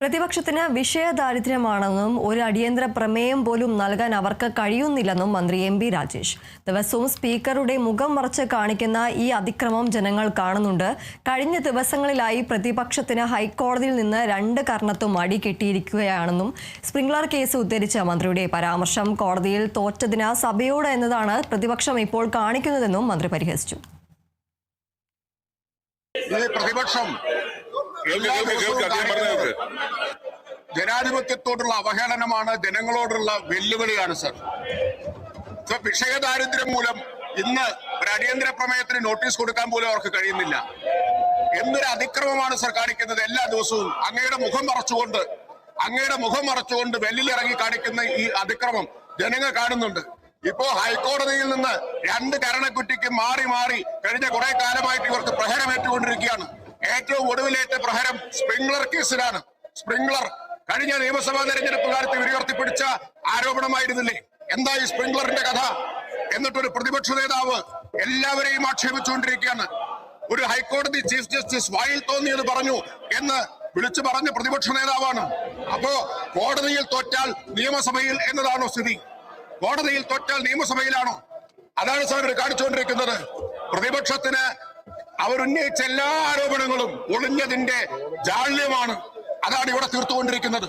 പ്രതിപക്ഷത്തിന് വിഷയദാരിദ്ര്യമാണെന്നും ഒരു അടിയന്തര പ്രമേയം പോലും നൽകാൻ അവർക്ക് കഴിയുന്നില്ലെന്നും മന്ത്രി എം.ബി. രാജേഷ്. ദിവസവും സ്പീക്കറുടെ മുഖം മറച്ച് കാണിക്കുന്ന ഈ അതിക്രമം ജനങ്ങൾ കാണുന്നുണ്ട്. കഴിഞ്ഞ ദിവസങ്ങളിലായി പ്രതിപക്ഷത്തിന് ഹൈക്കോടതിയിൽ നിന്ന് 2 കർണത്തും അടി കിട്ടിയിരിക്കുകയാണെന്നും സ്പ്രിംഗ്ലർ കേസ് ഉദ്ധരിച്ച മന്ത്രിയുടെ പരാമർശം കോടതിയിൽ തോറ്റതിന് സഭയോട് എന്നതാണ് പ്രതിപക്ഷം ഇപ്പോൾ കാണിക്കുന്നതെന്നും മന്ത്രി പരിഹസിച്ചു. പ്രതിപക്ഷം ജനാധിപത്യത്തോടുള്ള അവഹേളനമാണ്, ജനങ്ങളോടുള്ള വെല്ലുവിളിയാണ് സർ. വിഷയദാരിദ്ര്യം മൂലം ഇന്ന് ഒരു അടിയന്തര പ്രമേയത്തിന് നോട്ടീസ് കൊടുക്കാൻ പോലും അവർക്ക് കഴിയുന്നില്ല. എന്തൊരു അതിക്രമമാണ് സർ കാണിക്കുന്നത്. എല്ലാ ദിവസവും അങ്ങയുടെ മുഖം മറച്ചുകൊണ്ട് വെല്ലിലിറങ്ങി കാണിക്കുന്ന ഈ അതിക്രമം ജനങ്ങൾ കാണുന്നുണ്ട്. ഇപ്പോ ഹൈക്കോടതിയിൽ നിന്ന് 2 കരണക്കുറ്റിക്ക് മാറി കഴിഞ്ഞ കുറെ കാലമായിട്ട് ഇവർക്ക് പ്രഹരമേറ്റുകൊണ്ടിരിക്കുകയാണ്. ഏറ്റവും ഒടുവിലേറ്റ പ്രഹരം സ്പ്രിംഗ്ലർ കേസിലാണ്. സ്പ്രിംഗ്ലർ കഴിഞ്ഞ നിയമസഭാ തെരഞ്ഞെടുപ്പ് കാലത്ത് ഉയർത്തിപ്പിടിച്ച ആരോപണമായിരുന്നില്ലേ? എന്താ ഈ സ്പ്രിംഗ്ലറിന്റെ കഥ? എന്നിട്ടൊരു പ്രതിപക്ഷ നേതാവ് എല്ലാവരെയും ആക്ഷേപിച്ചുകൊണ്ടിരിക്കുകയാണ്. ഒരു ഹൈക്കോടതി ചീഫ് ജസ്റ്റിസ് വായിൽ തോന്നിയത് പറഞ്ഞു എന്ന് വിളിച്ചു പറഞ്ഞ പ്രതിപക്ഷ നേതാവാണ്. അപ്പോ കോടതിയിൽ തോറ്റാൽ നിയമസഭയിൽ എന്നതാണോ സ്ഥിതി? കോടതിയിൽ തോറ്റാൽ നിയമസഭയിലാണോ? അതാണ് സാർ കാണിച്ചുകൊണ്ടിരിക്കുന്നത്. പ്രതിപക്ഷത്തിന് അവരുന്നയിച്ച എല്ലാ ആരോപണങ്ങളും ഒളിഞ്ഞതിന്റെ ജാള്യമാണ്. അതാണ് ഇവിടെ തീർത്തുകൊണ്ടിരിക്കുന്നത്.